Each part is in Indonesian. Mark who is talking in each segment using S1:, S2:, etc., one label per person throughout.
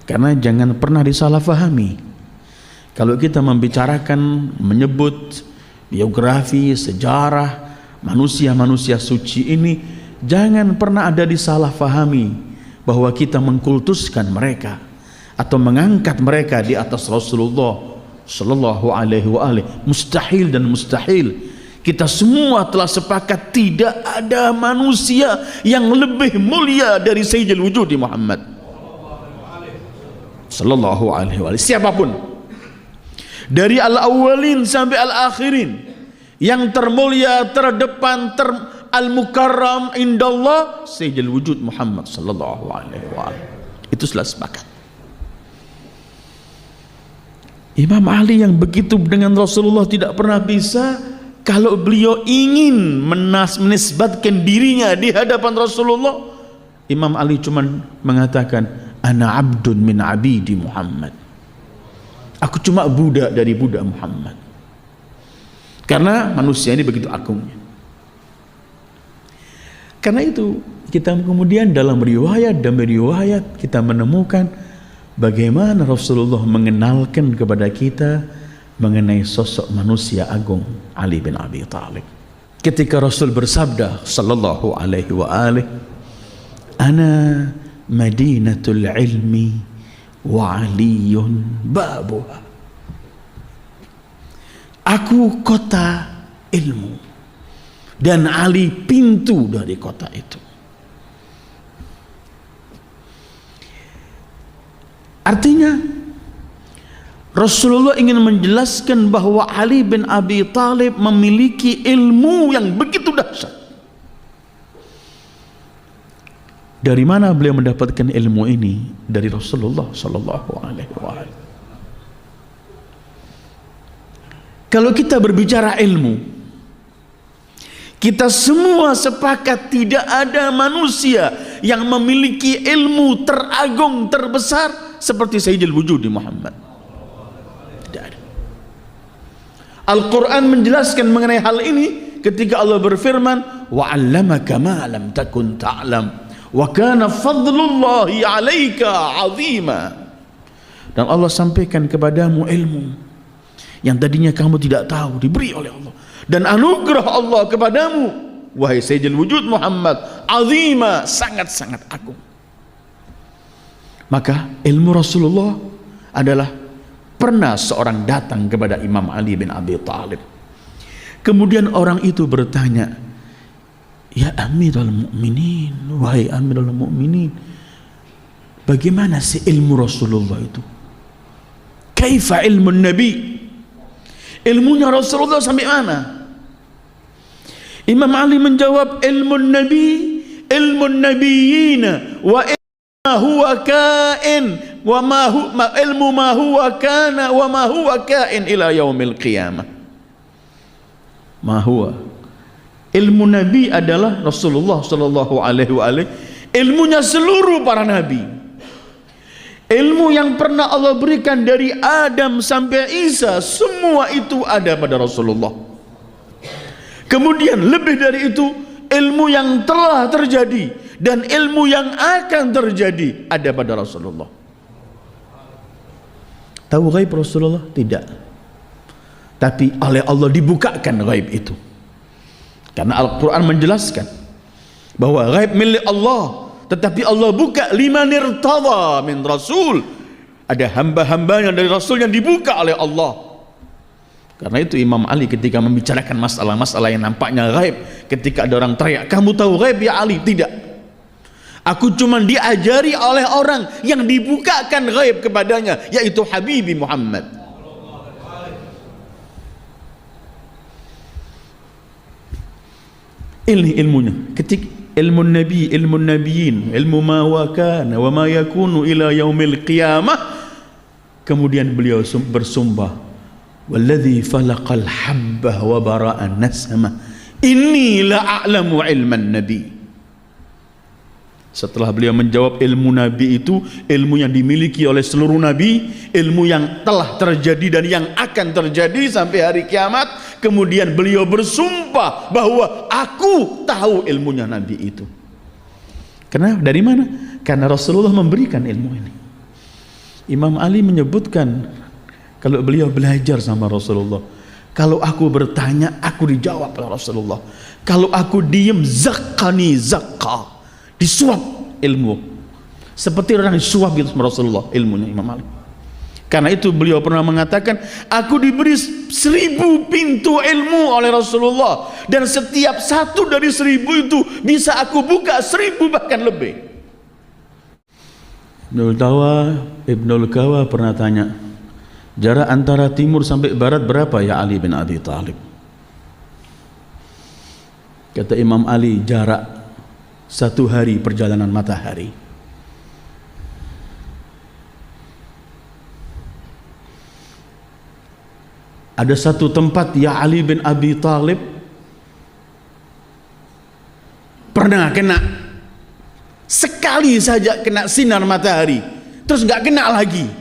S1: Karena jangan pernah disalahfahami. Kalau kita membicarakan, menyebut biografi, sejarah manusia-manusia suci ini, jangan pernah ada disalahfahami bahwa kita mengkultuskan mereka atau mengangkat mereka di atas Rasulullah sallallahu alaihi wa alihi. Mustahil dan mustahil. Kita semua telah sepakat tidak ada manusia yang lebih mulia dari Sayyidul Wujud Muhammad sallallahu alaihi wa alihi. Siapapun, dari al-awwalin sampai al-akhirin, yang termulia, terdepan, al-mukarram indallah Sayyidul Wujud Muhammad sallallahu alaihi wa alihi. Itu sudah sepakat. Imam Ali yang begitu dengan Rasulullah tidak pernah bisa. Kalau beliau ingin menisbatkan dirinya di hadapan Rasulullah, Imam Ali cuma mengatakan, ana abdun min abidi Muhammad. Aku cuma budak dari budak Muhammad. Karena manusia ini begitu agungnya. Karena itu kita kemudian dalam riwayat demi riwayat kita menemukan bagaimana Rasulullah mengenalkan kepada kita mengenai sosok manusia agung Ali bin Abi Thalib. Ketika Rasul bersabda sallallahu alaihi wa alihi, ana madinatul ilmi wa aliyun babuha. Aku kota ilmu dan Ali pintu dari kota itu. Artinya Rasulullah ingin menjelaskan bahwa Ali bin Abi Thalib memiliki ilmu yang begitu dahsyat. Dari mana beliau mendapatkan ilmu ini? Dari Rasulullah sallallahu alaihi wasallam. Kalau kita berbicara ilmu, kita semua sepakat tidak ada manusia yang memiliki ilmu teragung, terbesar seperti Sayyidul Wujud Muhammad. Al-Quran menjelaskan mengenai hal ini ketika Allah berfirman, wa 'allamaka ma lam takun ta'lam wa kana fadlullahi 'alaika 'azima. Dan Allah sampaikan kepadamu ilmu yang tadinya kamu tidak tahu, diberi oleh Allah, dan anugerah Allah kepadamu wahai Sayyidul Wujud Muhammad, 'azima, sangat-sangat agung. Maka ilmu Rasulullah adalah pernah seorang datang kepada Imam Ali bin Abi Thalib. Kemudian orang itu bertanya, ya Amirul Mukminin, wahai Amirul Mukminin, bagaimana sih ilmu Rasulullah itu? Kaifa ilmu Nabi? Ilmunya Rasulullah sampai mana? Imam Ali menjawab, ilmu Nabi, ilmu Nabiyina, wa ilmu huwa kain, wa ma ilmu ma huwa kana wa ma huwa kain ila yaumil qiyamah. Ma huwa, ilmu Nabi adalah Rasulullah sallallahu alaihi wasallam, ilmunya seluruh para nabi, ilmu yang pernah Allah berikan dari Adam sampai Isa, semua itu ada pada Rasulullah. Kemudian lebih dari itu, ilmu yang telah terjadi dan ilmu yang akan terjadi ada pada Rasulullah. Tahu ghaib Rasulullah? Tidak. Tapi oleh Allah dibukakan ghaib itu. Karena Al-Quran menjelaskan bahwa ghaib milik Allah, tetapi Allah buka liman irtadha min rasul. Ada hamba-hambanya dari Rasul yang dibuka oleh Allah. Karena itu Imam Ali ketika membicarakan masalah-masalah yang nampaknya ghaib, ketika ada orang teriak, kamu tahu ghaib ya Ali? Tidak. Aku cuma diajari oleh orang yang dibukakan ghaib kepadanya, yaitu Habibi Muhammad. Ini ilmunya. Ketika ilmu Nabi, ilmu Nabiyin, ilmu ma wa kana wa ma yakunu ila yaumil qiyamah. Kemudian beliau bersumpah, walladzi falaqal habbah wa bara'an nasama, inni la a'lamu ilman nabi. Setelah beliau menjawab ilmu Nabi itu, ilmu yang dimiliki oleh seluruh Nabi, ilmu yang telah terjadi dan yang akan terjadi sampai hari kiamat, kemudian beliau bersumpah bahwa aku tahu ilmunya Nabi itu. Kenapa? Dari mana? Karena Rasulullah memberikan ilmu ini. Imam Ali menyebutkan kalau beliau belajar sama Rasulullah, kalau aku bertanya aku dijawab oleh Rasulullah, kalau aku diem zakkani zakka, disuap ilmu seperti orang disuap gitu sama Rasulullah ilmunya Imam Ali. Karena itu beliau pernah mengatakan, aku diberi 1000 pintu ilmu oleh Rasulullah, dan setiap satu dari 1000 itu bisa aku buka 1000 bahkan lebih. Ibnul Qawa pernah tanya, jarak antara timur sampai barat berapa ya Ali bin Abi Thalib? Kata Imam Ali, jarak 1 hari perjalanan matahari. Ada satu tempat ya Ali bin Abi Thalib pernah kena sekali saja, kena sinar matahari, terus nggak kena lagi.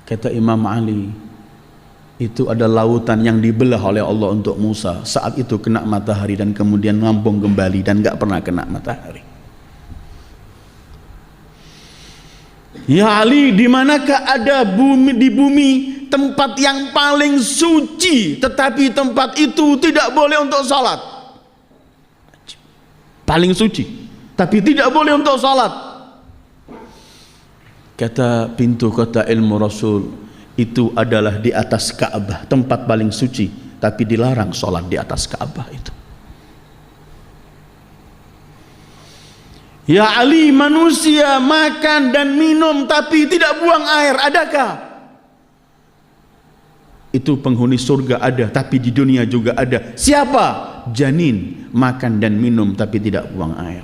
S1: Kata Imam Ali, itu ada lautan yang dibelah oleh Allah untuk Musa. Saat itu kena matahari dan kemudian ngambung kembali dan nggak pernah kena matahari. Ya Ali, di manakah ada di bumi tempat yang paling suci, tetapi tempat itu tidak boleh untuk salat? Paling suci, tapi tidak boleh untuk salat. Kata pintu kota ilmu Rasul, itu adalah di atas Ka'bah, tempat paling suci, tapi dilarang salat di atas Ka'bah itu. Ya Ali, manusia makan dan minum tapi tidak buang air, adakah? Itu penghuni surga ada, tapi di dunia juga ada. Siapa? Janin, makan dan minum tapi tidak buang air.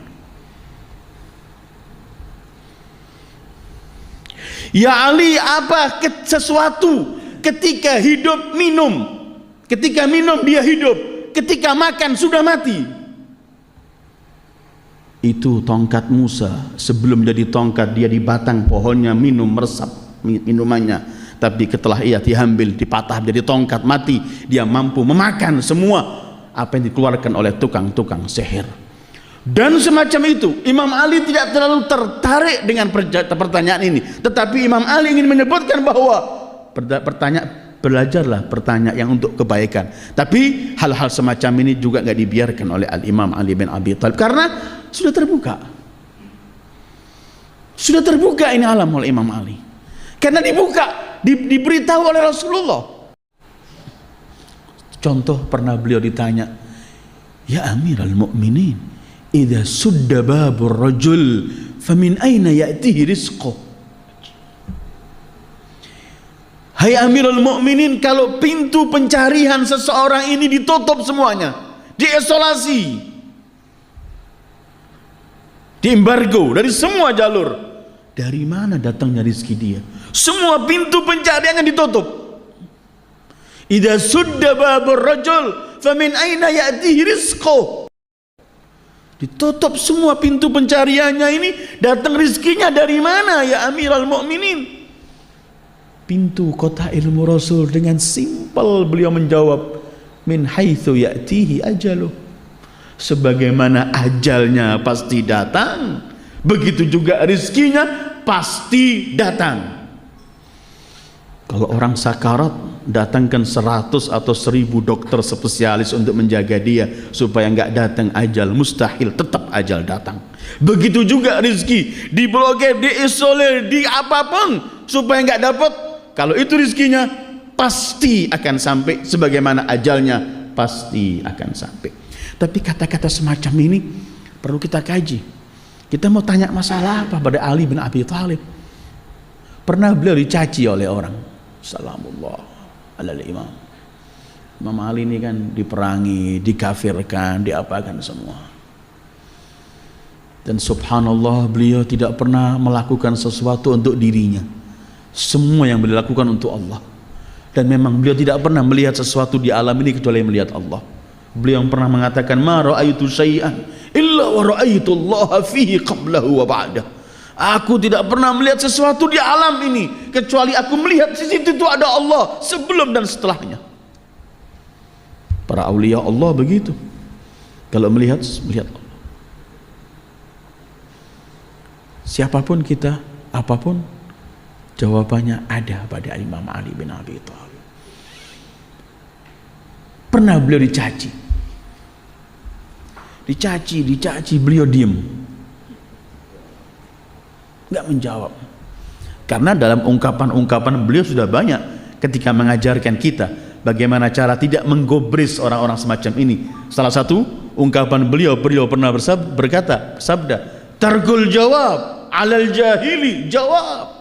S1: Ya Ali, apa sesuatu ketika hidup minum, ketika minum dia hidup, ketika makan sudah mati? Itu tongkat Musa. Sebelum jadi tongkat dia di batang pohonnya minum, meresap minumannya, tapi setelah ia diambil, dipatah jadi tongkat, mati, dia mampu memakan semua apa yang dikeluarkan oleh tukang-tukang sihir. Dan semacam itu. Imam Ali tidak terlalu tertarik dengan pertanyaan ini, tetapi Imam Ali ingin menyebutkan bahwa belajarlah bertanya yang untuk kebaikan. Tapi hal-hal semacam ini juga nggak dibiarkan oleh Al-Imam Ali bin Abi Thalib, karena sudah terbuka ini alam oleh Imam Ali, karena diberitahu oleh Rasulullah. Contoh, pernah beliau ditanya, ya Amirul Mukminin, idza sudda babur rajul famin aina ya'tihi rizquh. Hai Amirul Mukminin, kalau pintu pencarian seseorang ini ditutup semuanya, diisolasi, diembargo dari semua jalur, dari mana datangnya rezeki dia? Semua pintu pencariannya ditutup. Idza sudda babur rajul famin aina ya'tihi rizquh. Ditutup semua pintu pencariannya ini, datang rezekinya dari mana ya Amirul Mukminin? Pintu kota ilmu Rasul dengan simpel beliau menjawab, min haitsu ya'tihi ajaluh. Sebagaimana ajalnya pasti datang, begitu juga rezekinya pasti datang. Kalau orang sakarat, datangkan 100 atau 1000 dokter spesialis untuk menjaga dia supaya nggak datang ajal, mustahil, tetap ajal datang. Begitu juga rezeki, diblokir, diisolir, di apapun supaya nggak dapat. Kalau itu rezekinya pasti akan sampai, sebagaimana ajalnya pasti akan sampai. Tapi kata-kata semacam ini perlu kita kaji. Kita mau tanya masalah apa pada Ali bin Abi Thalib? Pernah beliau dicaci oleh orang. Salamullah alal imam. Imam Ali ini kan diperangi, dikafirkan, diapakan semua. Dan subhanallah, beliau tidak pernah melakukan sesuatu untuk dirinya. Semua yang beliau lakukan untuk Allah. Dan memang beliau tidak pernah melihat sesuatu di alam ini kecuali melihat Allah. Beliau pernah mengatakan, ma ra'aitu syai'an illa wa ra'aitu Allah fihi qablahu wa ba'dah. Aku tidak pernah melihat sesuatu di alam ini kecuali aku melihat di situ itu ada Allah sebelum dan setelahnya. Para aulia Allah begitu. Kalau melihat Allah. Siapapun kita, apapun, jawabannya ada pada Imam Ali bin Abi Thalib. Pernah beliau dicaci, beliau diam, nggak menjawab. Karena dalam ungkapan-ungkapan beliau sudah banyak ketika mengajarkan kita bagaimana cara tidak menggobris orang-orang semacam ini. Salah satu ungkapan beliau pernah bersabda, targul jawab alal jahili jawab.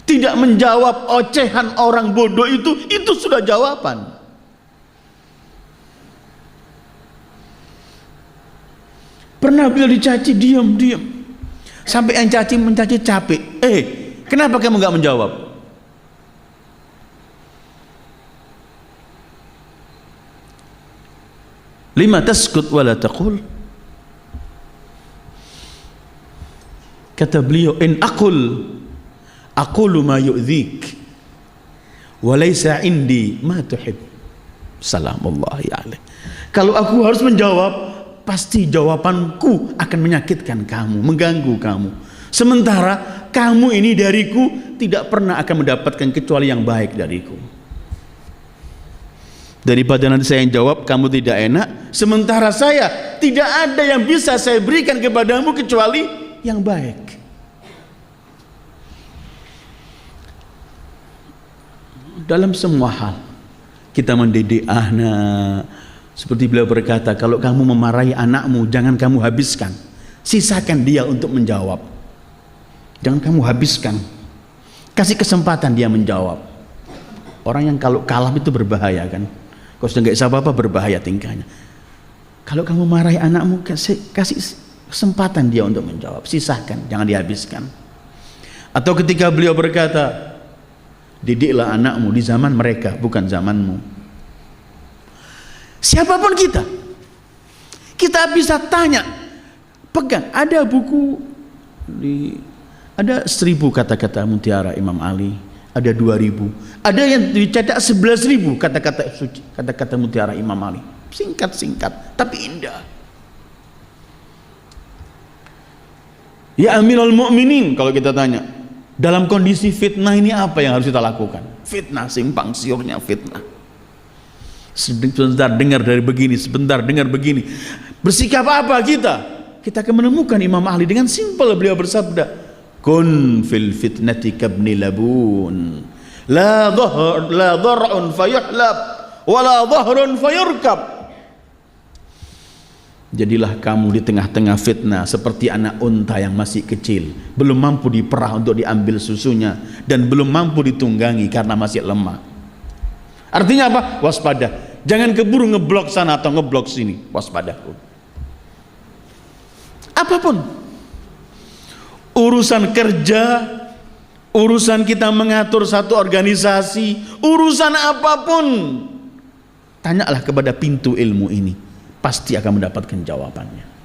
S1: Tidak menjawab ocehan orang bodoh itu sudah jawaban. Pernah beliau dicaci, diam. Sampai yang mencaci capek. Kenapa kamu nggak menjawab? Lima taskut wala taqul. Kata beliau, in aqulu ma yu'dhik wa laysa indi ma tuhib. Salamullahi alaih. Kalau aku harus menjawab, pasti jawabanku akan menyakitkan kamu, mengganggu kamu. Sementara kamu ini dariku tidak pernah akan mendapatkan kecuali yang baik dariku. Daripada nanti saya yang jawab, kamu tidak enak, sementara saya tidak ada yang bisa saya berikan kepadamu kecuali yang baik. Dalam semua hal kita mendidik anak, seperti beliau berkata, kalau kamu memarahi anakmu, jangan kamu habiskan, sisakan dia untuk menjawab. Jangan kamu habiskan, kasih kesempatan dia menjawab. Orang yang kalau kalah itu berbahaya kan. Kalau sudah nggak bisa apa-apa, berbahaya tingkahnya. Kalau kamu marahi anakmu, kasih kesempatan dia untuk menjawab, sisakan, jangan dihabiskan. Atau ketika beliau berkata, didiklah anakmu di zaman mereka, bukan zamanmu. Siapapun kita bisa tanya, pegang, ada buku ada 1000 kata-kata mutiara Imam Ali, ada 2000, ada yang dicetak 11.000 kata-kata suci, kata-kata mutiara Imam Ali, singkat tapi indah. Ya Amirul Mukminin, kalau kita tanya, dalam kondisi fitnah ini apa yang harus kita lakukan? Fitnah, simpang siurnya fitnah. Sebentar dengar dari begini, sebentar dengar begini. Bersikap apa kita? Kita akan menemukan Imam Ali dengan simpel beliau bersabda, kun fil fitnati kabni labun, la dhar'un fayuhlab, wa la dhahrun fayurkab. Jadilah kamu di tengah-tengah fitnah seperti anak unta yang masih kecil, belum mampu diperah untuk diambil susunya, dan belum mampu ditunggangi karena masih lemah. Artinya apa? Waspada, jangan keburu ngeblok sana atau ngeblok sini, waspada. Apapun urusan kerja, urusan kita mengatur satu organisasi, urusan apapun, tanyalah kepada pintu ilmu ini, pasti akan mendapatkan jawabannya.